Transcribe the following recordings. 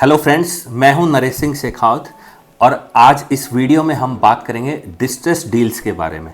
Hello friends, मैं हूं नरेश सिंह शेखावत और आज इस वीडियो में हम बात करेंगे डिस्ट्रेस डील्स के बारे में।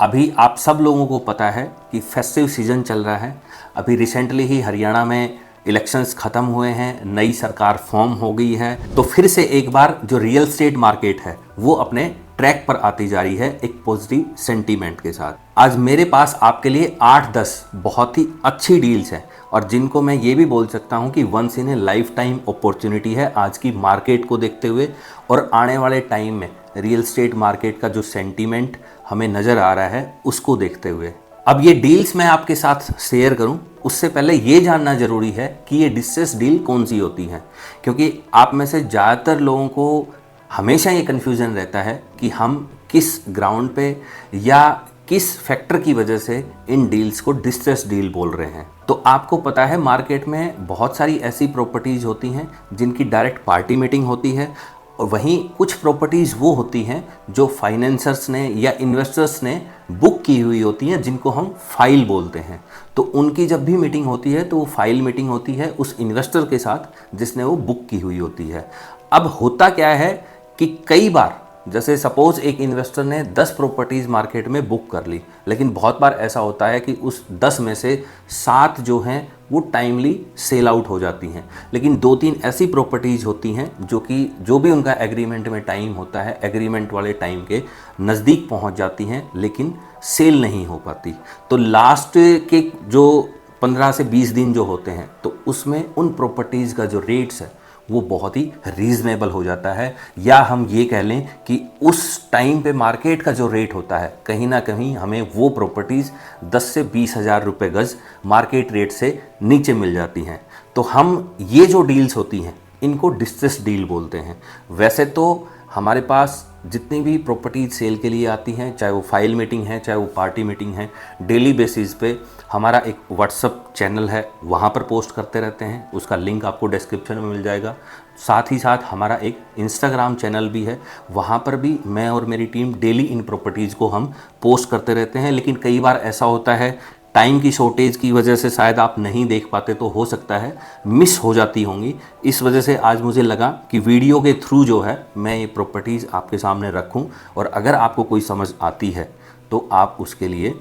अभी आप सब लोगों को पता है कि फेस्टिव सीजन चल रहा है। अभी रिसेंटली ही हरियाणा में इलेक्शंस ख़त्म हुए हैं, नई सरकार फॉर्म हो गई है, तो फिर से एक बार जो रियल स्टेट मार्केट है वो अपने ट्रैक पर आती जा रही है एक पॉजिटिव सेंटीमेंट के साथ। आज मेरे पास आपके लिए 8-10 बहुत ही अच्छी डील्स हैं और जिनको मैं ये भी बोल सकता हूँ कि once in a lifetime opportunity है आज की मार्केट को देखते हुए और आने वाले टाइम में रियल स्टेट मार्केट का जो सेंटीमेंट हमें नज़र आ रहा है उसको देखते हुए। अब ये डील्स मैं आपके साथ शेयर करूं उससे पहले ये जानना ज़रूरी है कि ये डिस्ट्रेस डील कौन सी होती है, क्योंकि आप में से ज़्यादातर लोगों को हमेशा ये कन्फ्यूज़न रहता है कि हम किस ग्राउंड पे या किस फैक्टर की वजह से इन डील्स को डिस्ट्रेस डील बोल रहे हैं। तो आपको पता है मार्केट में बहुत सारी ऐसी प्रॉपर्टीज़ होती हैं जिनकी डायरेक्ट पार्टी मीटिंग होती है और वहीं कुछ प्रॉपर्टीज़ वो होती हैं जो फाइनेंसर्स ने या इन्वेस्टर्स ने बुक की हुई होती हैं, जिनको हम फाइल बोलते हैं। तो उनकी जब भी मीटिंग होती है तो वो फाइल मीटिंग होती है उस इन्वेस्टर के साथ जिसने वो बुक की हुई होती है। अब होता क्या है कि कई बार जैसे सपोज़ एक इन्वेस्टर ने 10 प्रॉपर्टीज़ मार्केट में बुक कर ली, लेकिन बहुत बार ऐसा होता है कि उस 10 में से 7 जो हैं वो टाइमली सेल आउट हो जाती हैं, लेकिन 2-3 ऐसी प्रॉपर्टीज़ होती हैं जो भी उनका एग्रीमेंट में टाइम होता है, एग्रीमेंट वाले टाइम के नज़दीक पहुंच जाती हैं लेकिन सेल नहीं हो पाती। तो लास्ट के जो 15 से 20 दिन जो होते हैं तो उसमें उन प्रॉपर्टीज़ का जो रेट्स है वो बहुत ही रीज़नेबल हो जाता है, या हम ये कह लें कि उस टाइम पे मार्केट का जो रेट होता है कहीं ना कहीं हमें वो प्रॉपर्टीज़ 10 से 20 हज़ार रुपये गज मार्केट रेट से नीचे मिल जाती हैं। तो हम ये जो डील्स होती हैं इनको डिस्ट्रेस डील बोलते हैं। वैसे तो हमारे पास जितनी भी प्रॉपर्टीज सेल के लिए आती हैं, चाहे वो फाइल मीटिंग है चाहे वो पार्टी मीटिंग है, डेली बेसिस पे हमारा एक व्हाट्सअप चैनल है, वहाँ पर पोस्ट करते रहते हैं। उसका लिंक आपको डिस्क्रिप्शन में मिल जाएगा। साथ ही साथ हमारा एक इंस्टाग्राम चैनल भी है, वहाँ पर भी मैं और मेरी टीम डेली इन प्रॉपर्टीज़ को हम पोस्ट करते रहते हैं। लेकिन कई बार ऐसा होता है टाइम की शॉर्टेज की वजह से शायद आप नहीं देख पाते, तो हो सकता है मिस हो जाती होंगी। इस वजह से आज मुझे लगा कि वीडियो के थ्रू जो है मैं ये प्रॉपर्टीज़ आपके सामने रखूं और अगर आपको कोई समझ आती है तो आप उसके लिए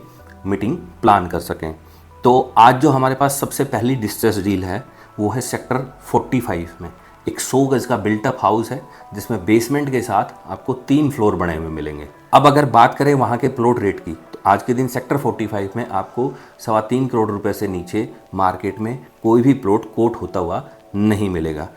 मीटिंग प्लान कर सकें। तो आज जो हमारे पास सबसे पहली डिस्ट्रेस डील है वो है सेक्टर 45 में एक 100 गज का बिल्टअप हाउस है जिसमें बेसमेंट के साथ आपको 3 फ्लोर बने हुए मिलेंगे। अब अगर बात करें वहाँ के प्लॉट रेट की तो आज के दिन सेक्टर 45 में आपको 3.25 करोड़ रुपए से नीचे मार्केट में कोई भी प्लॉट कोट होता हुआ नहीं मिलेगा।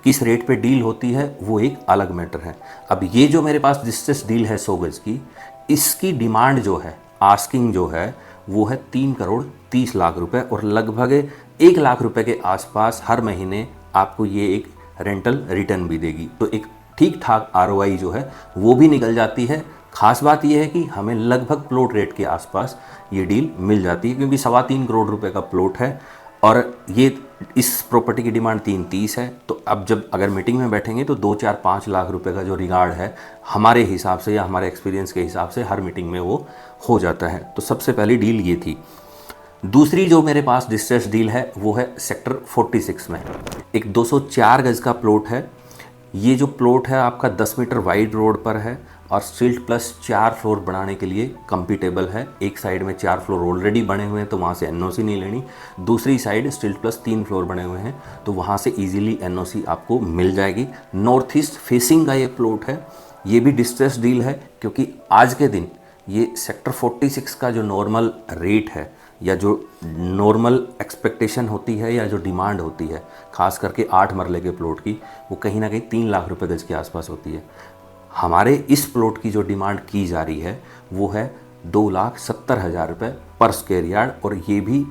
किस रेट पे डील होती है वो एक अलग मैटर है। अब ये जो मेरे पास डिस्ट्रेस डील है 100 गज की, इसकी डिमांड जो है, आस्किंग जो है वो है 3 करोड़ 30 लाख रुपए और लगभग 1 लाख रुपए के आसपास हर महीने आपको ये एक रेंटल रिटर्न भी देगी। तो एक ठीक ठाक आरओआई जो है वो भी निकल जाती है। खास बात यह है कि हमें लगभग प्लॉट रेट के आसपास ये डील मिल जाती है, क्योंकि 3.25 करोड़ रुपए का प्लॉट है और ये इस प्रॉपर्टी की डिमांड 330 है। तो अब जब अगर मीटिंग में बैठेंगे तो 2-4-5 लाख रुपए का जो रिगार्ड है हमारे हिसाब से या हमारे एक्सपीरियंस के हिसाब से हर मीटिंग में वो हो जाता है। तो सबसे पहली डील ये थी। दूसरी जो मेरे पास डिस्ट्रेस डील है वो है सेक्टर 46 में एक 204 गज का प्लॉट है। ये जो प्लॉट है आपका 10 मीटर वाइड रोड पर है और स्टिल्ट प्लस 4 फ्लोर बनाने के लिए कंपैटिबल है। एक साइड में 4 फ्लोर ऑलरेडी बने हुए हैं तो वहाँ से एनओसी नहीं लेनी, दूसरी साइड स्टिल्ट प्लस 3 फ्लोर बने हुए हैं तो वहाँ से इजीली एनओसी आपको मिल जाएगी। नॉर्थ ईस्ट फेसिंग का ये प्लॉट है। ये भी डिस्ट्रेस डील है क्योंकि आज के दिन ये सेक्टर 46 का जो नॉर्मल रेट है या जो नॉर्मल एक्सपेक्टेशन होती है या जो डिमांड होती है खास करके 8 मरले के प्लॉट की, वो कहीं ना कहीं 3 लाख रुपए गज के आसपास होती है। हमारे इस प्लॉट की जो डिमांड की जा रही है वो है 2,70,000 रुपये पर स्क्वायर यार्ड और ये भी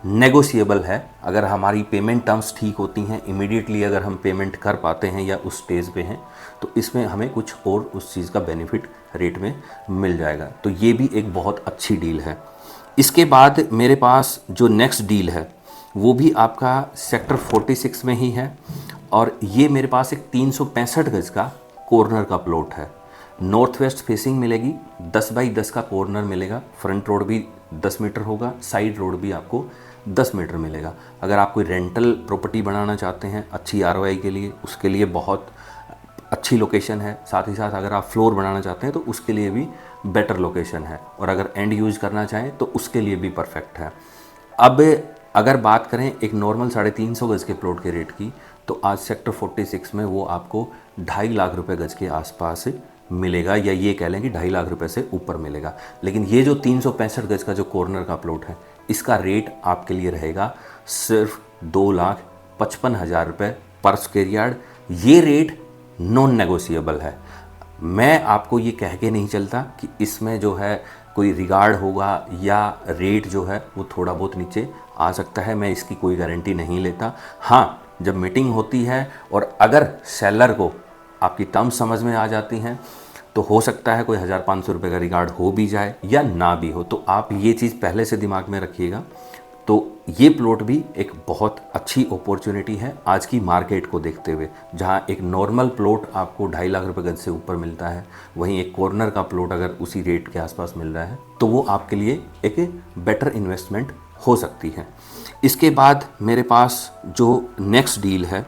नेगोशिएबल है। अगर हमारी पेमेंट टर्म्स ठीक होती हैं, इमीडिएटली अगर हम पेमेंट कर पाते हैं या उस स्टेज पे हैं तो इसमें हमें कुछ और उस चीज़ का बेनिफिट रेट में मिल जाएगा। तो ये भी एक बहुत अच्छी डील है। इसके बाद मेरे पास जो नेक्स्ट डील है वो भी आपका सेक्टर 46 में ही है और ये मेरे पास एक 365 गज का कॉर्नर का प्लॉट है। नॉर्थ वेस्ट फेसिंग मिलेगी, 10 बाई 10 का कॉर्नर मिलेगा। फ्रंट रोड भी 10 मीटर होगा, साइड रोड भी आपको 10 मीटर मिलेगा। अगर आप कोई रेंटल प्रॉपर्टी बनाना चाहते हैं अच्छी आरओआई के लिए, उसके लिए बहुत अच्छी लोकेशन है। साथ ही साथ अगर आप फ्लोर बनाना चाहते हैं तो उसके लिए भी बेटर लोकेशन है, और अगर एंड यूज करना चाहें तो उसके लिए भी परफेक्ट है। अब अगर बात करें एक नॉर्मल 350 गज के प्लॉट के रेट की, तो आज सेक्टर 46 में वो आपको 2.5 लाख रुपए गज के आसपास मिलेगा, या ये कह लें कि 2.5 लाख रुपए से ऊपर मिलेगा। लेकिन ये जो 365 गज का जो कॉर्नर का प्लॉट है, इसका रेट आपके लिए रहेगा सिर्फ 2,55,000 रुपये पर स्क्वायर यार्ड। ये रेट नॉन नेगोशिएबल है। मैं आपको ये कह के नहीं चलता कि इसमें जो है कोई रिगार्ड होगा या रेट जो है वो थोड़ा बहुत नीचे आ सकता है, मैं इसकी कोई गारंटी नहीं लेता। हाँ, जब मीटिंग होती है और अगर सेलर को आपकी टर्म्स समझ में आ जाती हैं तो हो सकता है कोई 1,500 रुपये का रिगार्ड हो भी जाए या ना भी हो, तो आप ये चीज़ पहले से दिमाग में रखिएगा। तो ये प्लॉट भी एक बहुत अच्छी अपॉर्चुनिटी है आज की मार्केट को देखते हुए, जहाँ एक नॉर्मल प्लॉट आपको 2.5 लाख रुपए गज से ऊपर मिलता है, वहीं एक कॉर्नर का प्लॉट अगर उसी रेट के आसपास मिल रहा है तो वो आपके लिए एक बेटर इन्वेस्टमेंट हो सकती है। इसके बाद मेरे पास जो नेक्स्ट डील है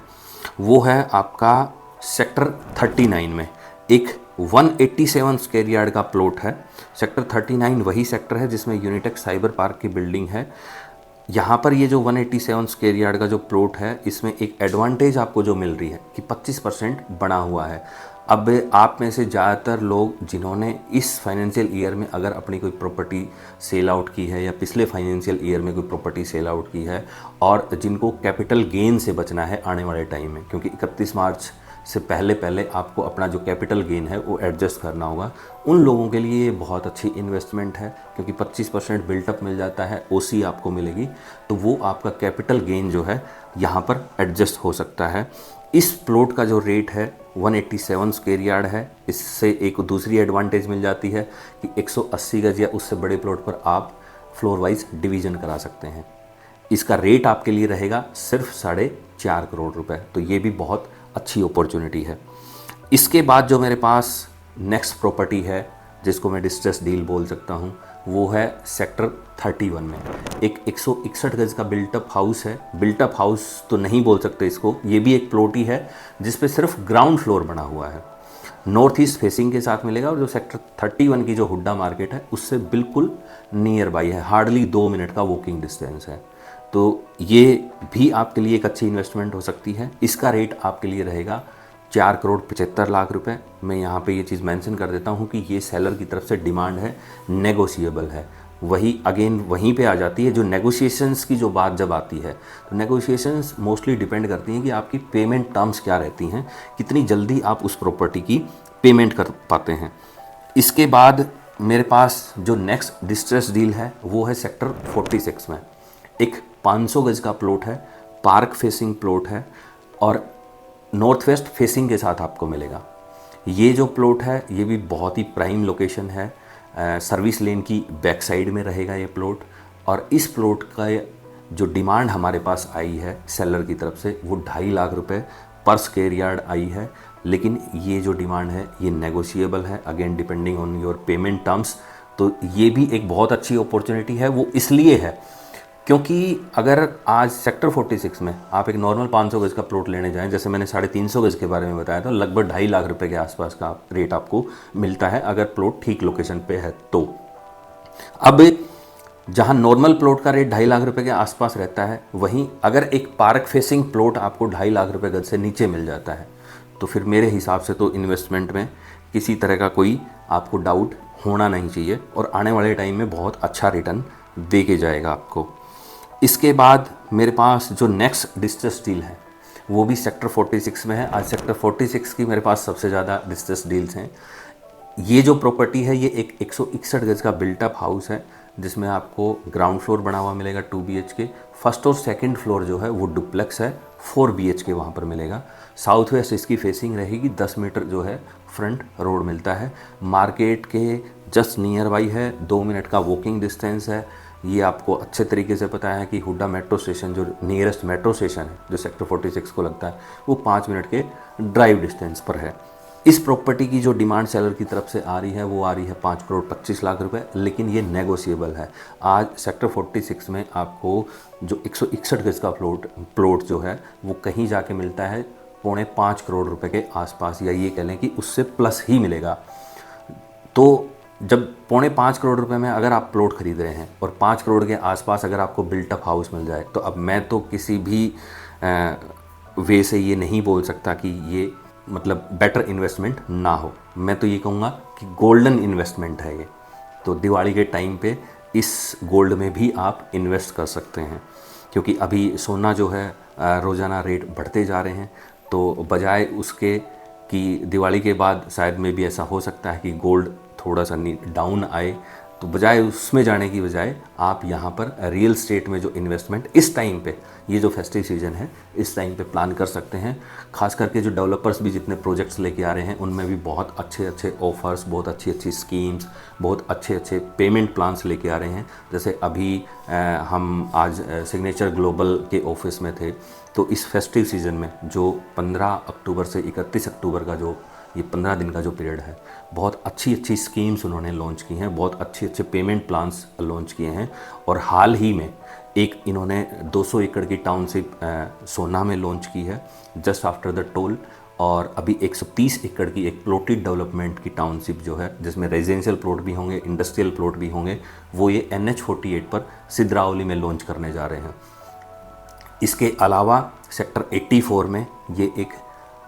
वो है आपका सेक्टर 39 में एक 187 स्क्वायर यार्ड का प्लॉट है। सेक्टर 39 वही सेक्टर है जिसमें यूनिटेक साइबर पार्क की बिल्डिंग है। यहाँ पर ये जो 187 स्क्वायर यार्ड का जो प्लॉट है, इसमें एक एडवांटेज आपको जो मिल रही है कि 25% बना हुआ है। अब आप में से ज़्यादातर लोग जिन्होंने इस फाइनेंशियल ईयर में अगर अपनी कोई प्रॉपर्टी सेल आउट की है या पिछले फाइनेंशियल ईयर में कोई प्रॉपर्टी सेल आउट की है और जिनको कैपिटल गेन से बचना है आने वाले टाइम में, क्योंकि 31 मार्च से पहले पहले आपको अपना जो कैपिटल गेन है वो एडजस्ट करना होगा, उन लोगों के लिए ये बहुत अच्छी इन्वेस्टमेंट है, क्योंकि 25% बिल्टअप मिल जाता है, ओसी आपको मिलेगी, तो वो आपका कैपिटल गेन जो है यहाँ पर एडजस्ट हो सकता है। इस प्लॉट का जो रेट है 187 स्क्वायर यार्ड है। इससे एक दूसरी एडवांटेज मिल जाती है कि 180 गज या उससे बड़े प्लॉट पर आप फ्लोर वाइज डिवीजन करा सकते हैं। इसका रेट आपके लिए रहेगा सिर्फ 4.5 करोड़ रुपए, तो ये भी बहुत अच्छी अपॉर्चुनिटी है। इसके बाद जो मेरे पास नेक्स्ट प्रॉपर्टी है जिसको मैं डिस्ट्रेस डील बोल सकता हूँ, वो है सेक्टर 31 में एक 161 गज का बिल्टअप हाउस है। बिल्टअप हाउस तो नहीं बोल सकते इसको, ये भी एक प्लॉट ही है जिस पे सिर्फ ग्राउंड फ्लोर बना हुआ है। नॉर्थ ईस्ट फेसिंग के साथ मिलेगा और जो सेक्टर 31 की जो हुड्डा मार्केट है उससे बिल्कुल नियर बाई है, हार्डली 2 मिनट का वॉकिंग डिस्टेंस है। तो ये भी आपके लिए एक अच्छी इन्वेस्टमेंट हो सकती है। इसका रेट आपके लिए रहेगा 4,75,00,000 रुपए। मैं यहाँ पे ये चीज़ मेंशन कर देता हूँ कि ये सेलर की तरफ से डिमांड है, नेगोशिएबल है। वही अगेन वहीं पे आ जाती है जो नेगोशिएशंस की जो बात जब आती है, तो नेगोशिएशंस मोस्टली डिपेंड करती हैं कि आपकी पेमेंट टर्म्स क्या रहती हैं, कितनी जल्दी आप उस प्रॉपर्टी की पेमेंट कर पाते हैं। इसके बाद मेरे पास जो नेक्स्ट डिस्ट्रेस डील है वो है सेक्टर 46 में एक 500 गज का प्लॉट है, पार्क फेसिंग प्लॉट है और नॉर्थ वेस्ट फेसिंग के साथ आपको मिलेगा। ये जो प्लॉट है ये भी बहुत ही प्राइम लोकेशन है, सर्विस लेन की बैक साइड में रहेगा ये प्लॉट। और इस प्लॉट का जो डिमांड हमारे पास आई है सेलर की तरफ से वो 2.5 लाख रुपए पर स्क्वायर यार्ड आई है, लेकिन ये जो डिमांड है ये नेगोशिएबल है, again depending on your payment terms. तो ये भी एक बहुत अच्छी अपॉर्चुनिटी है। वो इसलिए है क्योंकि अगर आज सेक्टर 46 में आप एक नॉर्मल 500 गज का प्लॉट लेने जाएं, जैसे मैंने 350 गज के बारे में बताया था, लगभग 2.5 लाख रुपए के आसपास का रेट आपको मिलता है अगर प्लॉट ठीक लोकेशन पे है तो। अब जहां नॉर्मल प्लॉट का रेट 2.5 लाख रुपए के आसपास रहता है, वहीं अगर एक पार्क फेसिंग प्लॉट आपको 2.5 लाख रुपए गज से नीचे मिल जाता है, तो फिर मेरे हिसाब से तो इन्वेस्टमेंट में किसी तरह का कोई आपको डाउट होना नहीं चाहिए और आने वाले टाइम में बहुत अच्छा रिटर्न दे के जाएगा आपको। इसके बाद मेरे पास जो नेक्स्ट डिस्ट्रेस डील है वो भी सेक्टर 46 में है। आज सेक्टर 46 की मेरे पास सबसे ज़्यादा डिस्ट्रेस डील्स हैं। ये जो प्रॉपर्टी है ये एक 161 गज का बिल्टअप हाउस है जिसमें आपको ग्राउंड फ्लोर बना हुआ मिलेगा 2 BHK, फर्स्ट और सेकंड फ्लोर जो है वो डुप्लेक्स है 4 BHK वहाँ पर मिलेगा। साउथ वेस्ट इसकी फेसिंग रहेगी, 10 मीटर जो है फ्रंट रोड मिलता है, मार्केट के जस्ट नियर बाई है, 2 मिनट का वॉकिंग डिस्टेंस है। ये आपको अच्छे तरीके से पता है कि हुड्डा मेट्रो स्टेशन जो नियरेस्ट मेट्रो स्टेशन है जो सेक्टर 46 को लगता है वो 5 मिनट के ड्राइव डिस्टेंस पर है। इस प्रॉपर्टी की जो डिमांड सेलर की तरफ से आ रही है वो आ रही है 5,25,00,000 रुपए, लेकिन ये नेगोशिएबल है। आज सेक्टर 46 में आपको जो 161 गज का प्लॉट जो है वो कहीं जाके मिलता है 4.25 करोड़ रुपए के आसपास, या ये कह लें कि उससे प्लस ही मिलेगा। तो जब 4.25 करोड़ रुपए में अगर आप प्लॉट खरीद रहे हैं और 5 करोड़ के आसपास अगर आपको बिल्टअप हाउस मिल जाए, तो अब मैं तो किसी भी वे से ये नहीं बोल सकता कि ये मतलब बेटर इन्वेस्टमेंट ना हो। मैं तो ये कहूँगा कि गोल्डन इन्वेस्टमेंट है ये। तो दिवाली के टाइम पे इस गोल्ड में भी आप इन्वेस्ट कर सकते हैं, क्योंकि अभी सोना जो है रोज़ाना रेट बढ़ते जा रहे हैं। तो बजाय उसके कि दिवाली के बाद शायद में भी ऐसा हो सकता है कि गोल्ड थोड़ा सा डाउन आए, तो बजाय उसमें जाने की बजाय आप यहाँ पर रियल स्टेट में जो इन्वेस्टमेंट इस टाइम पे, ये जो फेस्टिव सीजन है इस टाइम पे प्लान कर सकते हैं। खास करके जो डेवलपर्स भी जितने प्रोजेक्ट्स लेके आ रहे हैं उनमें भी बहुत अच्छे अच्छे ऑफर्स, बहुत अच्छी अच्छी स्कीम्स, बहुत अच्छे अच्छे पेमेंट प्लान्स लेके आ रहे हैं। जैसे अभी हम आज सिग्नेचर ग्लोबल के ऑफिस में थे, तो इस फेस्टिव सीज़न में जो 15 अक्टूबर से 31 अक्टूबर का जो ये 15 दिन का जो पीरियड है, बहुत अच्छी अच्छी स्कीम्स उन्होंने लॉन्च की हैं, बहुत अच्छे अच्छे पेमेंट प्लान्स लॉन्च किए हैं। और हाल ही में एक इन्होंने 200 एकड़ की टाउनशिप सोना में लॉन्च की है, जस्ट आफ्टर द टोल। और अभी 130 एकड़ की एक प्लॉटेड डेवलपमेंट की टाउनशिप जो है, जिसमें रेजिडेंशियल प्लॉट भी होंगे, इंडस्ट्रियल प्लॉट भी होंगे, वो ये NH48 पर सिद्रावली में लॉन्च करने जा रहे हैं। इसके अलावा सेक्टर 84 में ये एक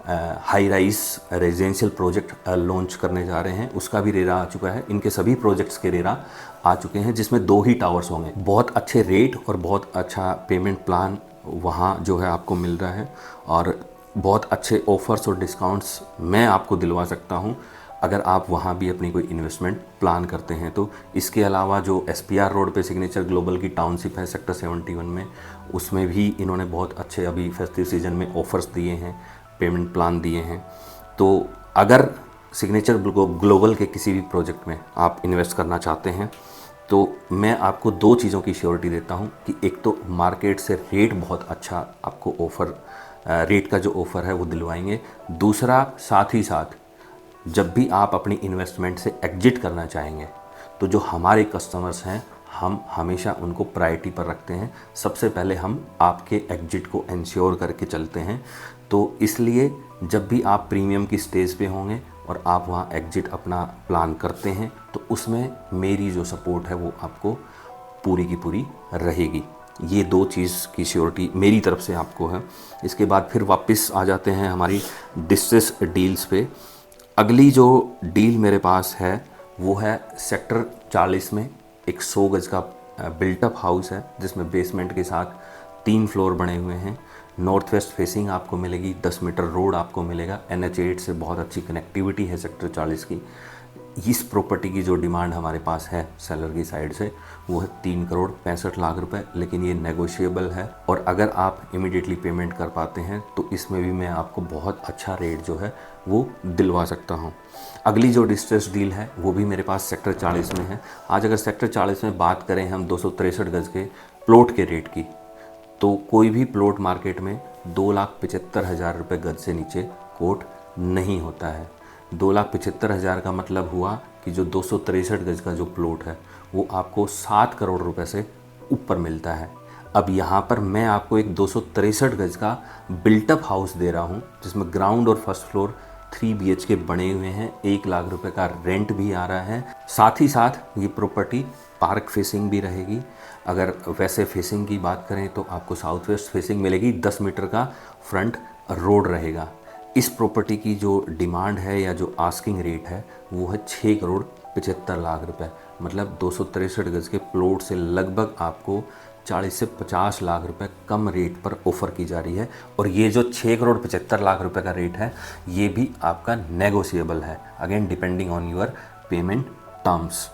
high rise residential project launch करने जा रहे हैं, उसका भी रेरा आ चुका है। इनके सभी प्रोजेक्ट्स के रेरा आ चुके हैं, जिसमें 2 ही टावर्स होंगे। बहुत अच्छे रेट और बहुत अच्छा पेमेंट प्लान वहाँ जो है आपको मिल रहा है, और बहुत अच्छे ऑफर्स और डिस्काउंट्स मैं आपको दिलवा सकता हूँ अगर आप वहाँ भी अपनी कोई इन्वेस्टमेंट प्लान करते हैं तो। इसके अलावा जो SPR रोड पे सिग्नेचर ग्लोबल की टाउनशिप है सेक्टर 71 में, उसमें भी इन्होंने बहुत अच्छे अभी फेस्टिव सीजन में ऑफ़र्स दिए हैं, पेमेंट प्लान दिए हैं। तो अगर सिग्नेचर ग्लोबल के किसी भी प्रोजेक्ट में आप इन्वेस्ट करना चाहते हैं तो मैं आपको 2 चीज़ों की श्योरिटी देता हूं कि एक तो मार्केट से रेट बहुत अच्छा आपको ऑफ़र, रेट का जो ऑफ़र है वो दिलवाएंगे। दूसरा, साथ ही साथ जब भी आप अपनी इन्वेस्टमेंट से एग्जिट करना चाहेंगे तो जो हमारे कस्टमर्स हैं हम हमेशा उनको प्रायोरिटी पर रखते हैं। सबसे पहले हम आपके एग्जिट को इंश्योर करके चलते हैं। तो इसलिए जब भी आप प्रीमियम की स्टेज पे होंगे और आप वहाँ एग्जिट अपना प्लान करते हैं तो उसमें मेरी जो सपोर्ट है वो आपको पूरी की पूरी रहेगी। ये 2 चीज़ की श्योरिटी मेरी तरफ से आपको है। इसके बाद फिर वापस आ जाते हैं हमारी डिस्ट्रेस डील्स पे। अगली जो डील मेरे पास है वो है सेक्टर 40 में एक 100 गज का बिल्टअप हाउस है, जिसमें बेसमेंट के साथ 3 फ्लोर बने हुए हैं। नॉर्थ वेस्ट फेसिंग आपको मिलेगी, 10 मीटर रोड आपको मिलेगा, NH8 से बहुत अच्छी कनेक्टिविटी है सेक्टर 40 की। इस प्रॉपर्टी की जो डिमांड हमारे पास है सेलर की साइड से वो है 3,65,00,000 रुपए, लेकिन ये नेगोशिएबल है। और अगर आप इमीडिएटली पेमेंट कर पाते हैं तो इसमें भी मैं आपको बहुत अच्छा रेट जो है वो दिलवा सकता हूँ। अगली जो डिस्ट्रेस डील है वो भी मेरे पास सेक्टर 40 में है। आज अगर सेक्टर 40 में बात करें हम 263 गज के प्लॉट के रेट की, तो कोई भी प्लॉट मार्केट में 2,75,000 रुपये गज से नीचे कोट नहीं होता है। 2,75,000 का मतलब हुआ कि जो 263 गज का जो प्लॉट है वो आपको 7 करोड़ रुपए से ऊपर मिलता है। अब यहाँ पर मैं आपको एक 263 गज का बिल्टअप हाउस दे रहा हूँ, जिसमें ग्राउंड और फर्स्ट फ्लोर 3 BHK बने हुए हैं, 1 लाख रुपए का रेंट भी आ रहा है। साथ ही साथ ये प्रॉपर्टी पार्क फेसिंग भी रहेगी। अगर वैसे फेसिंग की बात करें तो आपको साउथ वेस्ट फेसिंग मिलेगी, 10 मीटर का फ्रंट रोड रहेगा। इस प्रॉपर्टी की जो डिमांड है या जो आस्किंग रेट है वो है 6,75,00,000 रुपए। मतलब 263 गज के प्लॉट से लगभग आपको 40 से 50 लाख रुपए कम रेट पर ऑफ़र की जा रही है। और ये जो 6,75,00,000 रुपए का रेट है ये भी आपका नेगोशिएबल है, again depending on your payment terms.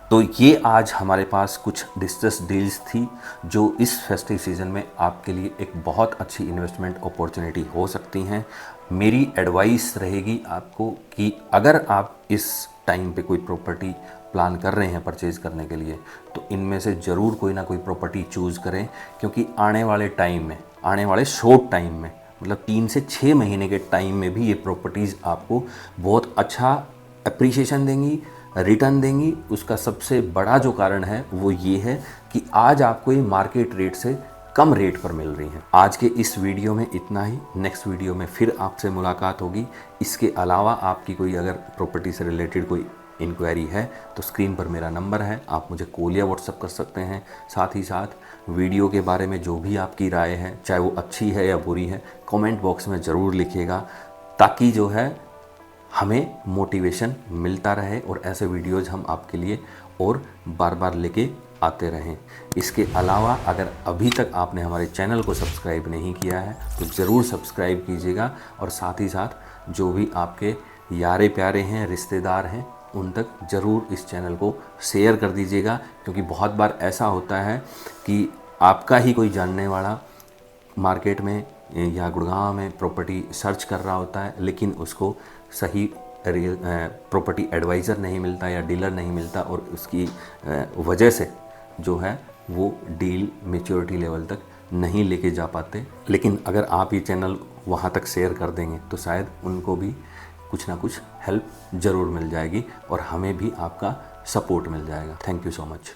तो ये आज हमारे पास कुछ डिस्ट्रेस डील्स थी जो इस फेस्टिव सीज़न में आपके लिए एक बहुत अच्छी इन्वेस्टमेंट अपॉर्चुनिटी हो सकती हैं। मेरी एडवाइस रहेगी आपको कि अगर आप इस टाइम पे कोई प्रॉपर्टी प्लान कर रहे हैं परचेज़ करने के लिए तो इनमें से ज़रूर कोई ना कोई प्रॉपर्टी चूज़ करें, क्योंकि आने वाले टाइम में, आने वाले शॉर्ट टाइम में मतलब 3 से 6 महीने के टाइम में भी ये प्रॉपर्टीज़ आपको बहुत अच्छा अप्रिशिएशन देंगी, रिटर्न देंगी। उसका सबसे बड़ा जो कारण है वो ये है कि आज आपको ये मार्केट रेट से कम रेट पर मिल रही हैं। आज के इस वीडियो में इतना ही। नेक्स्ट वीडियो में फिर आपसे मुलाकात होगी। इसके अलावा आपकी कोई अगर प्रॉपर्टी से रिलेटेड कोई इंक्वायरी है तो स्क्रीन पर मेरा नंबर है, आप मुझे कॉल या व्हाट्सअप कर सकते हैं। साथ ही साथ वीडियो के बारे में जो भी आपकी राय है, चाहे वो अच्छी है या बुरी है, कमेंट बॉक्स में ज़रूर लिखिएगा, ताकि जो है हमें मोटिवेशन मिलता रहे और ऐसे वीडियोज़ हम आपके लिए और बार बार लेके आते रहें। इसके अलावा अगर अभी तक आपने हमारे चैनल को सब्सक्राइब नहीं किया है तो ज़रूर सब्सक्राइब कीजिएगा, और साथ ही साथ जो भी आपके यारे प्यारे हैं, रिश्तेदार हैं, उन तक ज़रूर इस चैनल को शेयर कर दीजिएगा। क्योंकि बहुत बार ऐसा होता है कि आपका ही कोई जानने वाला मार्केट में या गुड़गांव में प्रॉपर्टी सर्च कर रहा होता है, लेकिन उसको सही प्रॉपर्टी एडवाइज़र नहीं मिलता या डीलर नहीं मिलता, और उसकी वजह से जो है वो डील मैच्योरिटी लेवल तक नहीं लेके जा पाते। लेकिन अगर आप ये चैनल वहाँ तक शेयर कर देंगे तो शायद उनको भी कुछ ना कुछ हेल्प ज़रूर मिल जाएगी और हमें भी आपका सपोर्ट मिल जाएगा। Thank you so much.